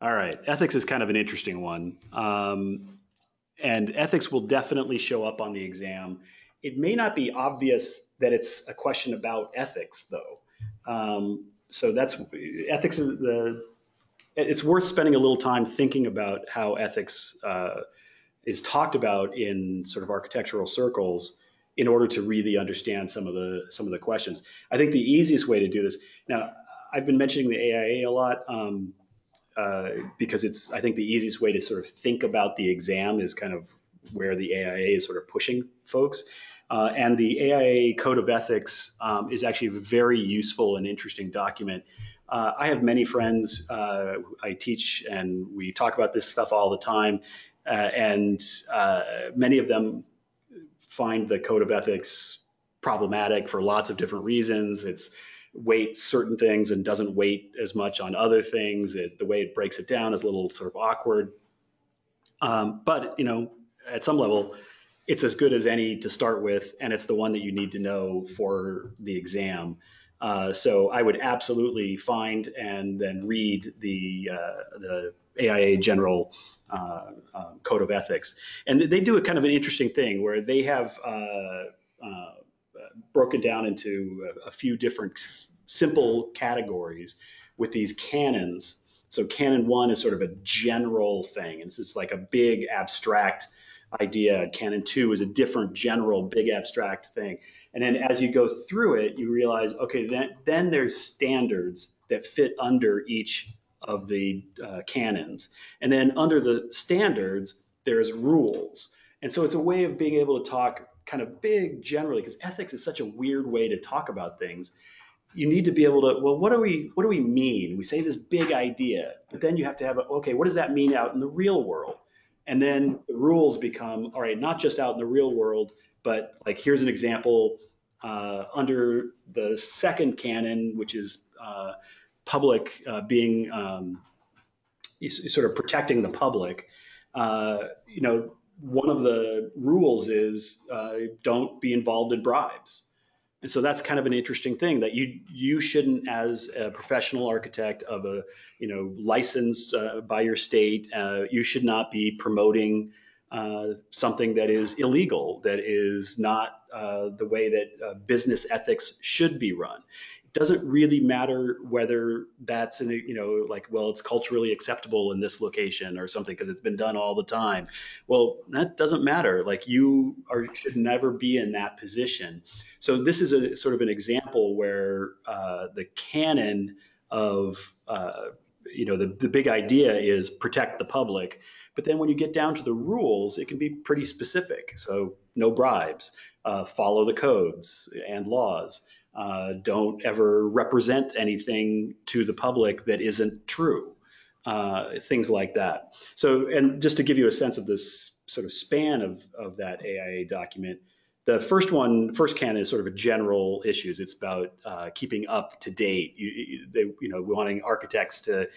All right. Ethics is kind of an interesting one. And ethics will definitely show up on the exam. It may not be obvious that it's a question about ethics, though. So that's ethics is the. It's worth spending a little time thinking about how ethics is talked about in sort of architectural circles in order to really understand some of the questions. I think the easiest way to do this. Now, I've been mentioning the AIA a lot. Because it's, I think the easiest way to sort of think about the exam is kind of where the AIA is sort of pushing folks. And the AIA Code of Ethics is actually a very useful and interesting document. I have many friends I teach, and we talk about this stuff all the time. And many of them find the Code of Ethics problematic for lots of different reasons. It's weights certain things and doesn't weight as much on other things. The way it breaks it down is a little sort of awkward. But at some level, it's as good as any to start with, and it's the one that you need to know for the exam. So I would absolutely find and then read the AIA General Code of Ethics. And they do a kind of an interesting thing where they have broken down into a few different simple categories with these canons. So canon 1 is sort of a general thing, and this is like a big abstract idea. Canon 2 is a different general big abstract thing. And then as you go through it, you realize, okay, then there's standards that fit under each of the canons. And then under the standards, there's rules. And so it's a way of being able to talk kind of big generally, because ethics is such a weird way to talk about things. You need to be able to, well, what do we mean? We say this big idea, but then you have to have, okay, what does that mean out in the real world? And then the rules become, all right, not just out in the real world, but like here's an example under the second canon, which is public being sort of protecting the public. One of the rules is don't be involved in bribes. And so that's kind of an interesting thing that you shouldn't, as a professional architect of a licensed by your state, you should not be promoting something that is illegal, that is not the way that business ethics should be run. Doesn't really matter whether that's well, it's culturally acceptable in this location or something because it's been done all the time. Well, that doesn't matter. Like should never be in that position. So this is a sort of an example where the canon of the big idea is protect the public, but then when you get down to the rules, it can be pretty specific. So no bribes, follow the codes and laws. Don't ever represent anything to the public that isn't true, things like that. So, and just to give you a sense of this sort of span of that AIA document, the first canon is sort of a general issues. It's about keeping up to date. Wanting architects to,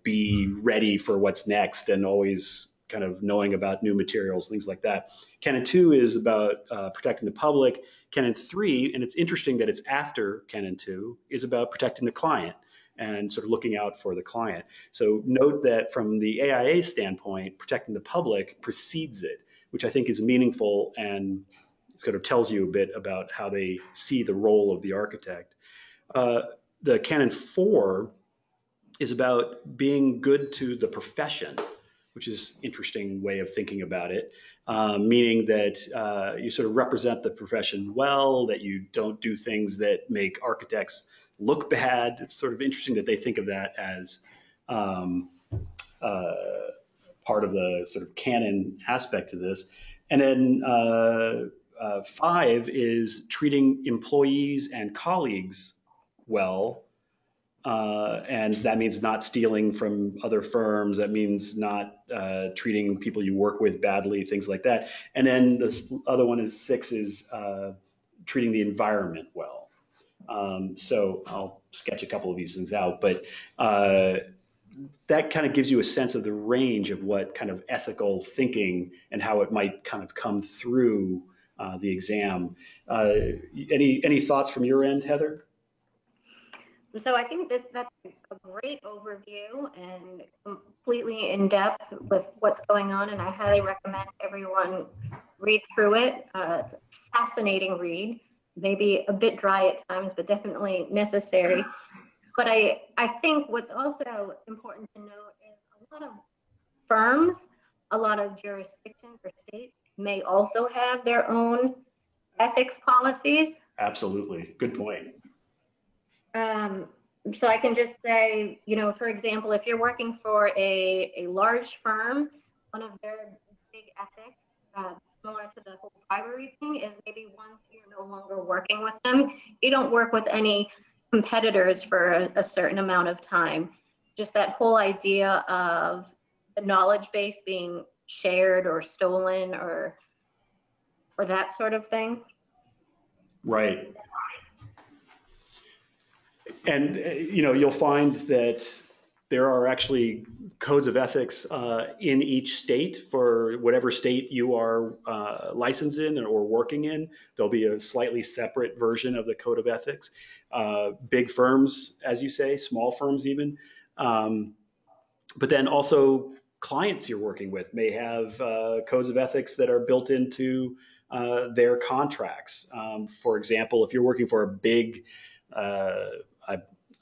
be ready for what's next and always kind of knowing about new materials, things like that. Canon 2 is about protecting the public. Canon 3, and it's interesting that it's after Canon 2, is about protecting the client and sort of looking out for the client. So note that from the AIA standpoint, protecting the public precedes it, which I think is meaningful and sort of tells you a bit about how they see the role of the architect. The Canon 4 is about being good to the profession, which is an interesting way of thinking about it, meaning that you sort of represent the profession well, that you don't do things that make architects look bad. It's sort of interesting that they think of that as part of the sort of canon aspect to this. And then 5 is treating employees and colleagues well. And that means not stealing from other firms. That means not treating people you work with badly, things like that. And then the other one is 6 is treating the environment well. So I'll sketch a couple of these things out, but that kind of gives you a sense of the range of what kind of ethical thinking and how it might kind of come through the exam. Any thoughts from your end, Heather? So I think that's a great overview and completely in depth with what's going on, and I highly recommend everyone read through it. It's a fascinating read, maybe a bit dry at times, but definitely necessary. But I think what's also important to note is a lot of firms, a lot of jurisdictions or states may also have their own ethics policies. Absolutely. Good point. Um, so I can just say, for example, if you're working for a large firm, one of their big ethics, similar to the whole bribery thing, is maybe once you're no longer working with them, you don't work with any competitors for a certain amount of time. Just that whole idea of the knowledge base being shared or stolen or that sort of thing. Right. And you'll find that there are actually codes of ethics in each state for whatever state you are licensed in or working in. There'll be a slightly separate version of the code of ethics. Big firms, as you say, small firms even. But then also clients you're working with may have codes of ethics that are built into their contracts. For example, if you're working for a big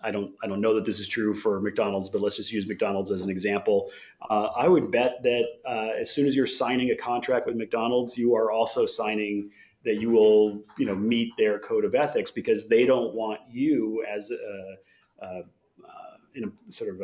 I don't know that this is true for McDonald's, but let's just use McDonald's as an example. I would bet that as soon as you're signing a contract with McDonald's, you are also signing that you will meet their code of ethics, because they don't want you as sort of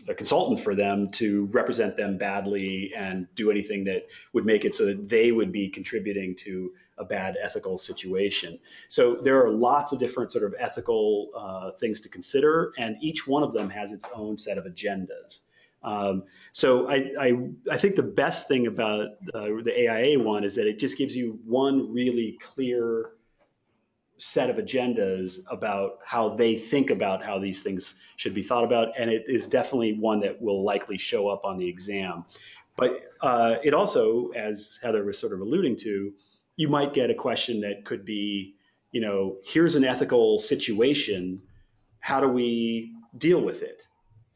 a consultant for them to represent them badly and do anything that would make it so that they would be contributing to a bad ethical situation. So there are lots of different sort of ethical things to consider, and each one of them has its own set of agendas. So I think the best thing about the AIA one is that it just gives you one really clear set of agendas about how they think about how these things should be thought about, and it is definitely one that will likely show up on the exam. But it also, as Heather was sort of alluding to, you might get a question that could be, here's an ethical situation, how do we deal with it?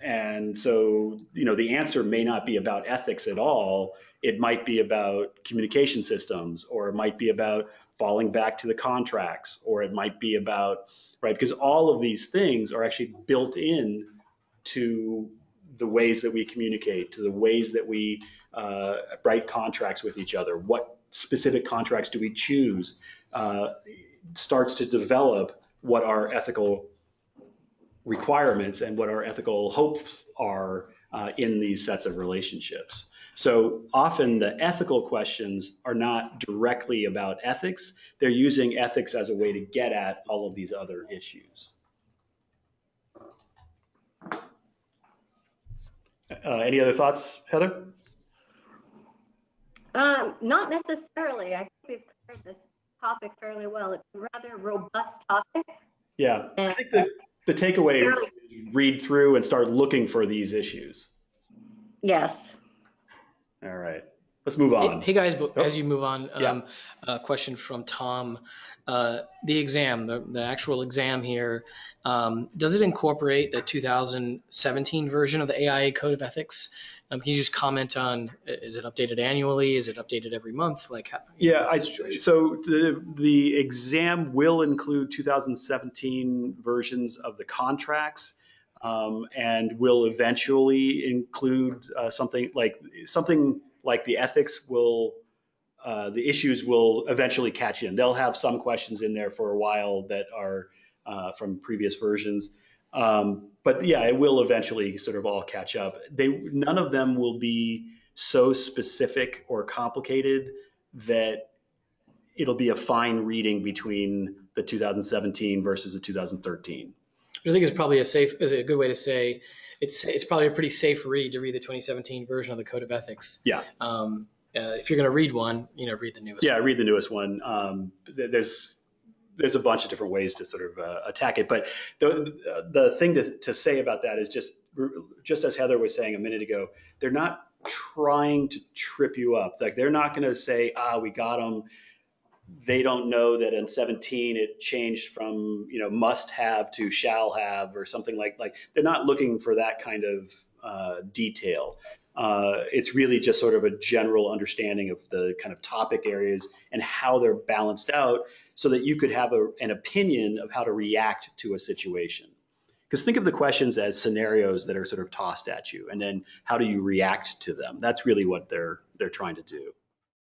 And so, the answer may not be about ethics at all. It might be about communication systems, or it might be about falling back to the contracts, or it might be about, right, because all of these things are actually built in to the ways that we communicate, to the ways that we write contracts with each other. What specific contracts do we choose? Starts to develop what our ethical requirements and what our ethical hopes are in these sets of relationships. So often the ethical questions are not directly about ethics. They're using ethics as a way to get at all of these other issues. Any other thoughts, Heather? Not necessarily. I think we've covered this topic fairly well. It's a rather robust topic. Yeah, I think the takeaway is read through and start looking for these issues. Yes. All right. Let's move on. Hey guys, as you move on, a question from Tom. The exam, the actual exam here, does it incorporate the 2017 version of the AIA Code of Ethics? Can you just comment on, is it updated annually? Is it updated every month? Like, so the exam will include 2017 versions of the contracts, and will eventually include something like the ethics will, the issues will eventually catch in. They'll have some questions in there for a while that are from previous versions. But yeah, it will eventually sort of all catch up. None of them will be so specific or complicated that it'll be a fine reading between the 2017 versus the 2013. I think it's probably a good way to say it's probably a pretty safe read to read the 2017 version of the Code of Ethics. Yeah. If you're going to read one, read the newest one. Yeah, read the newest one. There's a bunch of different ways to sort of attack it. But the thing to say about that is just as Heather was saying a minute ago, they're not trying to trip you up. Like, they're not going to say, we got them. they don't know that in 17 it changed from must have to shall have or something like they're not looking for that kind of detail. It's really just sort of a general understanding of the kind of topic areas and how they're balanced out so that you could have an opinion of how to react to a situation. Because think of the questions as scenarios that are sort of tossed at you, and then how do you react to them? That's really what they're trying to do.